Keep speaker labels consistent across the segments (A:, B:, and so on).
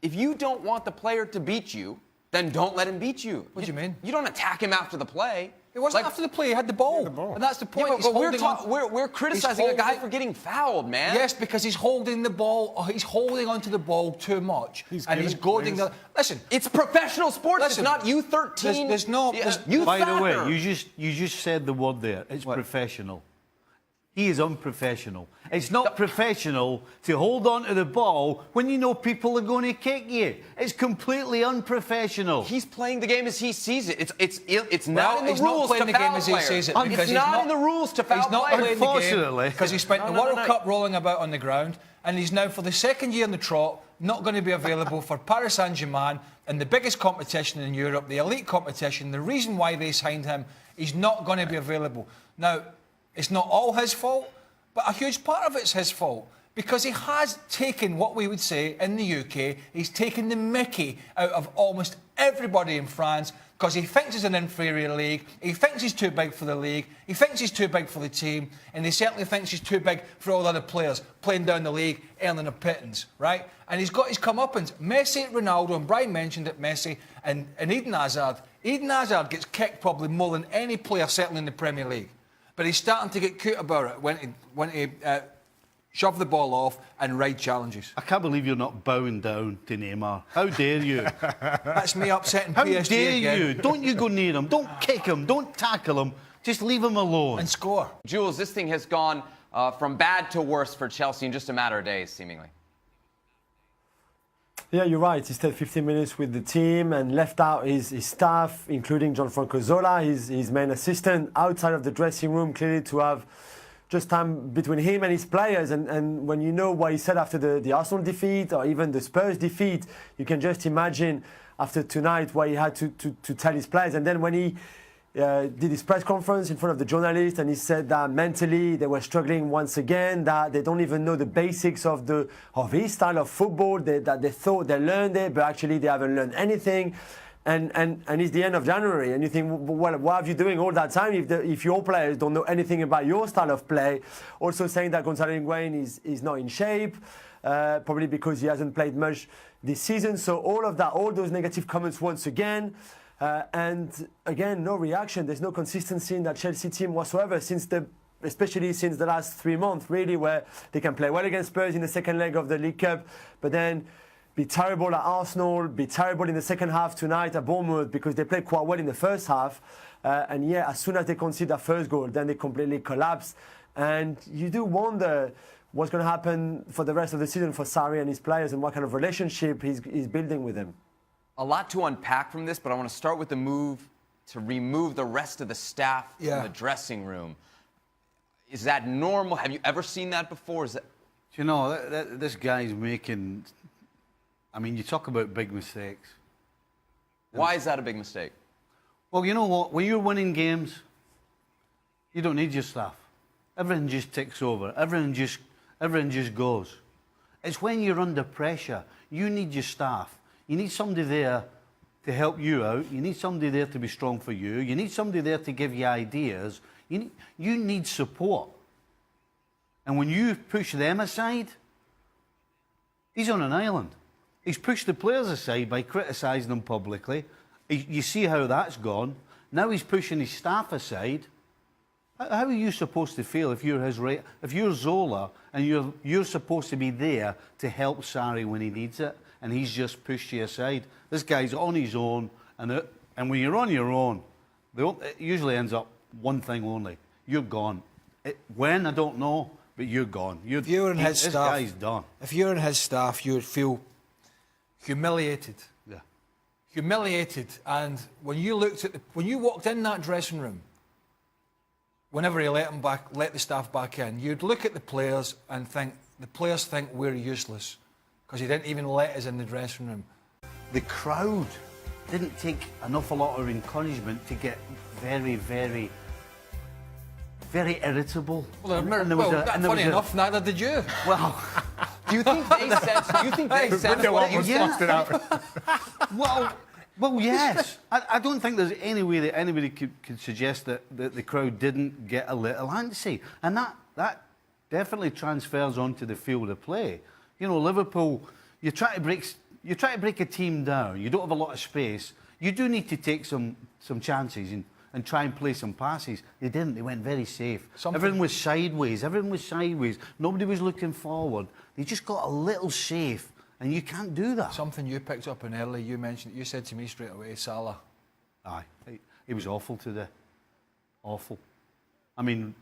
A: If you don't want the player to beat you, then don't let him beat you.
B: What do you mean?
A: You don't attack him after the play.
B: It wasn't after the play. He had the ball. And that's the point.
A: Yeah, we're criticizing a guy for getting fouled, man.
B: Yes, because he's holding the ball. He's holding onto the ball too much. He's goading the... Listen.
A: It's professional sports. It's not U13.
B: There's no...
A: youth
C: By
A: soccer.
C: the way, you just said the word there. It's professional. He is unprofessional. It's not professional to hold on to the ball when you know people are going to kick you. It's completely unprofessional.
A: He's playing the game as he sees it. It's not in the rules to foul players. It's not in the rules to foul players.
B: He's not playing the game because he spent the World Cup rolling about on the ground, and he's now, for the second year in the trot, not going to be available for Paris Saint-Germain and the biggest competition in Europe, the elite competition. The reason why they signed him, he's not going to be available. Now, it's not all his fault, but a huge part of it's his fault because he has taken what we would say in the UK, he's taken the mickey out of almost everybody in France because he thinks it's an inferior league, he thinks he's too big for the league, he thinks he's too big for the team, and he certainly thinks he's too big for all the other players playing down the league, earning a pittance, right? And he's got his comeuppance. Messi, Ronaldo, and Brian mentioned it, Messi, and Eden Hazard. Eden Hazard gets kicked probably more than any player, certainly in the Premier League. But he's starting to get cute about it when he shove the ball off and ride challenges.
C: I can't believe you're not bowing down to Neymar. How dare you?
B: That's me upsetting
C: How
B: PSG
C: dare
B: again.
C: you? Don't you go near him. Don't kick him. Don't tackle him. Just leave him alone.
B: And score.
A: Jules, this thing has gone from bad to worse for Chelsea in just a matter of days, seemingly.
D: Yeah, you're right. He stayed 15 minutes with the team and left out his staff, including Gianfranco Zola, his main assistant, outside of the dressing room, clearly to have just time between him and his players. And when you know what he said after the Arsenal defeat or even the Spurs defeat, you can just imagine after tonight what he had to tell his players. And then when he did his press conference in front of the journalists and he said that mentally they were struggling once again, that they don't even know the basics of his style of football, that they thought they learned it, but actually they haven't learned anything. And it's the end of January, and you think, well, what have you doing all that time if your players don't know anything about your style of play? Also saying that Gonzalo Higuain is not in shape, probably because he hasn't played much this season. So all those negative comments once again. And again, no reaction. There's no consistency in that Chelsea team whatsoever, especially since the last 3 months, really, where they can play well against Spurs in the second leg of the League Cup, but then be terrible at Arsenal, be terrible in the second half tonight at Bournemouth because they played quite well in the first half. And yeah, as soon as they concede that first goal, then they completely collapse. And you do wonder what's going to happen for the rest of the season for Sarri and his players and what kind of relationship he's building with them.
A: A lot to unpack from this, but I want to start with the move to remove the rest of the staff from the dressing room. Is that normal? Have you ever seen that before?
C: You know, this guy's making... I mean, you talk about big mistakes.
A: Why is that a big mistake?
C: Well, you know what? When you're winning games, you don't need your staff. Everything just ticks over. Everything just goes. It's when you're under pressure, you need your staff. You need somebody there to help you out. You need somebody there to be strong for you. You need somebody there to give you ideas. You need support. And when you push them aside, he's on an island. He's pushed the players aside by criticising them publicly. You see how that's gone. Now he's pushing his staff aside. How are you supposed to feel if you're Zola and you're supposed to be there to help Sarri when he needs it, and he's just pushed you aside? This guy's on his own, and when you're on your own, it usually ends up one thing only: you're gone. When, I don't know, but you're gone.
B: If you're in his staff,
C: this guy's done.
B: If you're in his staff, you would feel humiliated.
C: Yeah.
B: Humiliated. And when you walked in that dressing room, whenever he let the staff back in, you'd look at the players and think, the players think we're useless because he didn't even let us in the dressing room.
C: The crowd didn't take an awful lot of encouragement to get very, very, very irritable.
B: Well, funny enough, neither did you.
C: Well,
A: do you think they said what you said?
C: Well, yes. I don't think there's any way that anybody could suggest that the crowd didn't get a little antsy. And that definitely transfers onto the field of play. You know, Liverpool, you try to break you try to break a team down, you don't have a lot of space, you do need to take some chances and try and play some passes. They didn't. They went very safe. Everything was sideways. Nobody was looking forward. They just got a little safe, and you can't do that.
B: Something you picked up on early, you said to me straight away, Salah.
C: Aye, he was awful today. Awful. I mean,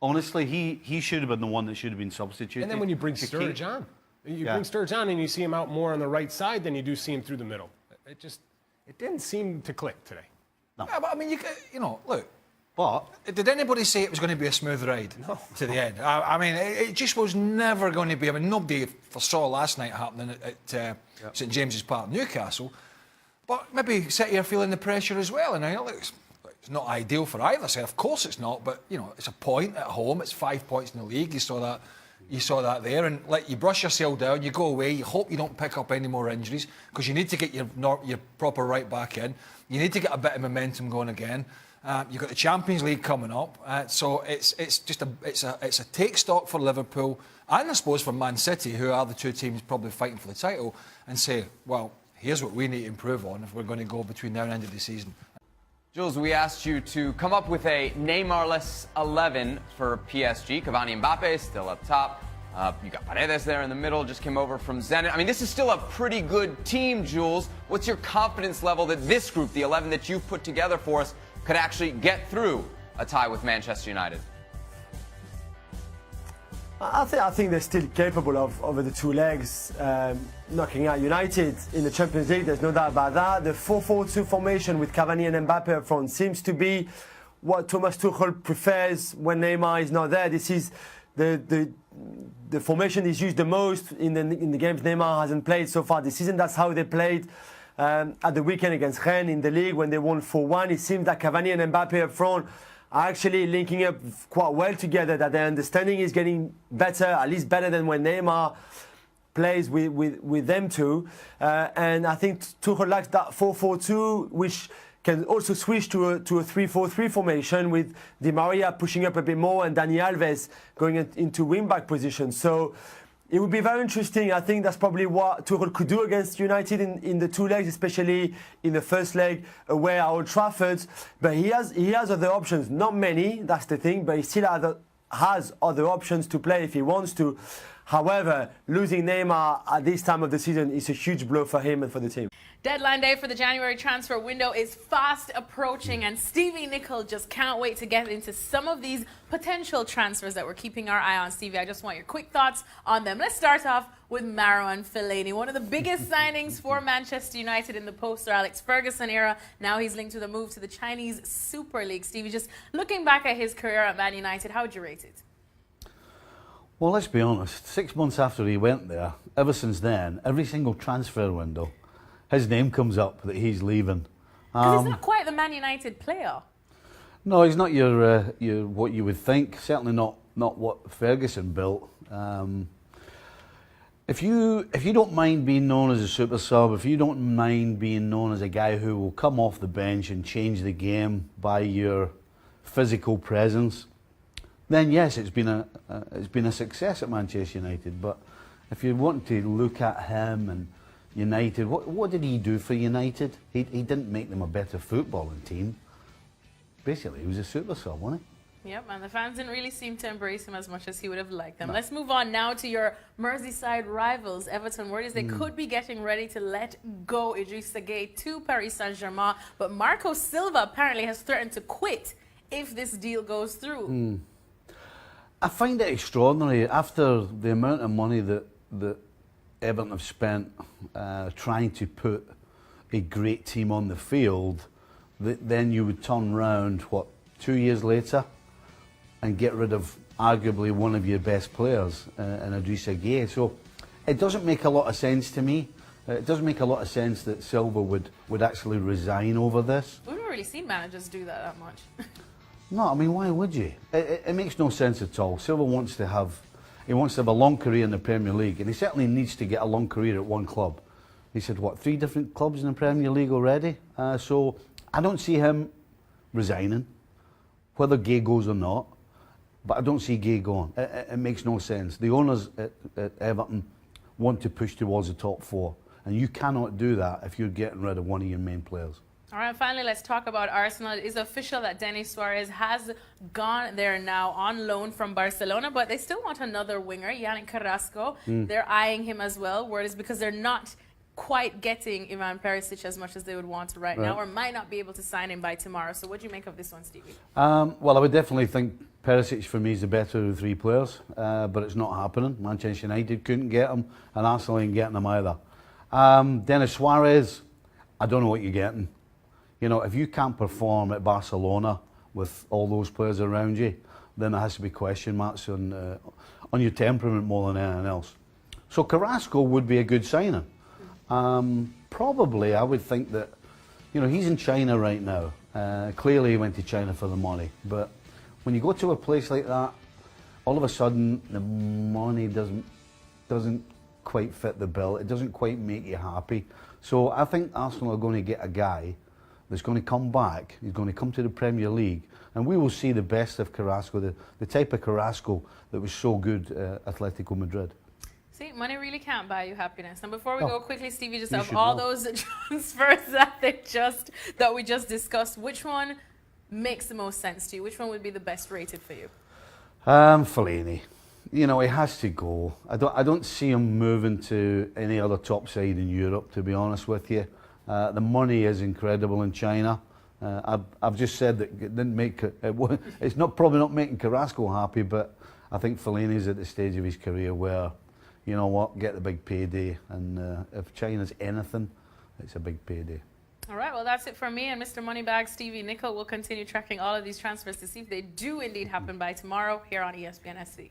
C: honestly, he should have been the one that should have been substituted.
E: And then when you bring Sturridge on, bring Sturridge on and you see him out more on the right side than you do see him through the middle. It didn't seem to click today.
C: No.
B: Yeah, but I mean, you know, look.
C: But
B: did anybody say it was going to be a smooth ride to the end? I mean, it just was never going to be. I mean, nobody foresaw last night happening at St James's Park, Newcastle. But maybe sit here feeling the pressure as well. And I know it's not ideal for either side. Of course it's not. But you know, it's a point at home. It's 5 points in the league. You saw that there, and like you brush yourself down, you go away. You hope you don't pick up any more injuries because you need to get your proper right back in. You need to get a bit of momentum going again. You've got the Champions League coming up, so it's a take stock for Liverpool and I suppose for Man City, who are the two teams probably fighting for the title, and say, well, here's what we need to improve on if we're going to go between now and the end of the season.
A: Jules, we asked you to come up with a Neymar-less 11 for PSG. Cavani and Mbappe still up top. You got Paredes there in the middle, just came over from Zenit. I mean, this is still a pretty good team, Jules. What's your confidence level that this group, the 11 that you've put together for us, could actually get through a tie with Manchester United?
D: I think they're still capable of, over the two legs, knocking out United in the Champions League. There's no doubt about that. The 4-4-2 formation with Cavani and Mbappe up front seems to be what Thomas Tuchel prefers when Neymar is not there. This is the formation is used the most in the games Neymar hasn't played so far this season. That's how they played at the weekend against Rennes in the league when they won 4-1. It seems that Cavani and Mbappe up front are actually linking up quite well together, that their understanding is getting better, at least better than when Neymar plays with them two. And I think Tuchel likes that 4-4-2, which can also switch to a 3-4-3 formation with Di Maria pushing up a bit more and Dani Alves going into wing-back position. So it would be very interesting. I think that's probably what Tuchel could do against United in the two legs, especially in the first leg away at Old Trafford. But he has other options. Not many, that's the thing, but he still has other options to play if he wants to. However, losing Neymar at this time of the season is a huge blow for him and for the team.
F: Deadline day for the January transfer window is fast approaching, and Stevie Nicol just can't wait to get into some of these potential transfers that we're keeping our eye on. Stevie, I just want your quick thoughts on them. Let's start off with Marouane Fellaini, one of the biggest signings for Manchester United in the post-Sir Alex Ferguson era. Now he's linked with a move to the Chinese Super League. Stevie, just looking back at his career at Man United, how would you rate it?
C: Well, let's be honest. 6 months after he went there, ever since then, every single transfer window, his name comes up that he's leaving.
F: Because he's not quite the Man United player.
C: No, he's not your what you would think. Certainly not what Ferguson built. If you don't mind being known as a super sub, if you don't mind being known as a guy who will come off the bench and change the game by your physical presence, then yes, it's been a success at Manchester United. But if you want to look at him and United, what did he do for United? He didn't make them a better footballing team. Basically, he was a super sub, wasn't he?
F: Yep, and the fans didn't really seem to embrace him as much as he would have liked them. No. Let's move on now to your Merseyside rivals. Everton, word is they could be getting ready to let go Idrissa Gueye to Paris Saint-Germain, but Marco Silva apparently has threatened to quit if this deal goes through.
C: I find it extraordinary after the amount of money that Everton have spent trying to put a great team on the field, that then you would turn round, 2 years later, and get rid of arguably one of your best players in Idrissa Gueye. So it doesn't make a lot of sense to me. It doesn't make a lot of sense that Silva would actually resign over this.
F: We've not really seen managers do that much.
C: No, I mean, why would you? It makes no sense at all. Silva wants to have a long career in the Premier League, and he certainly needs to get a long career at one club. He said, 3 different clubs in the Premier League already? So I don't see him resigning, whether Gueye goes or not, but I don't see Gueye going. It makes no sense. The owners at Everton want to push towards the top 4, And you cannot do that if you're getting rid of one of your main players.
F: All right, finally, let's talk about Arsenal. It is official that Denis Suarez has gone there now on loan from Barcelona, but they still want another winger, Yannick Carrasco. They're eyeing him as well. Word is because they're not quite getting Ivan Perisic as much as they would want to right now, or might not be able to sign him by tomorrow. So what do you make of this one, Stevie?
C: Well, I would definitely think Perisic for me is the better of the three players, but it's not happening. Manchester United couldn't get him, and Arsenal ain't getting him either. Denis Suarez, I don't know what you're getting. You know, if you can't perform at Barcelona with all those players around you, then there has to be question marks on your temperament more than anything else. So Carrasco would be a good signing. Probably, I would think that, you know, he's in China right now. Clearly he went to China for the money. But when you go to a place like that, all of a sudden the money doesn't quite fit the bill. It doesn't quite make you happy. So I think Arsenal are going to get a guy that's going to come back. He's going to come to the Premier League, and we will see the best of Carrasco, the type of Carrasco that was so good at Atletico Madrid.
F: See, money really can't buy you happiness. And before we go quickly, Stevie, just of all those transfers that we just discussed, which one makes the most sense to you? Which one would be the best rated for you?
C: Fellaini. You know, he has to go. I don't see him moving to any other top side in Europe, to be honest with you. The money is incredible in China. I've just said that it didn't make it's probably not making Carrasco happy, but I think Fellaini's at the stage of his career where, you know what, get the big payday, and if China's anything, it's a big payday.
F: All right, well, that's it for me and Mr. Moneybag, Stevie Nicol. We'll continue tracking all of these transfers to see if they do indeed happen by tomorrow here on ESPN FC.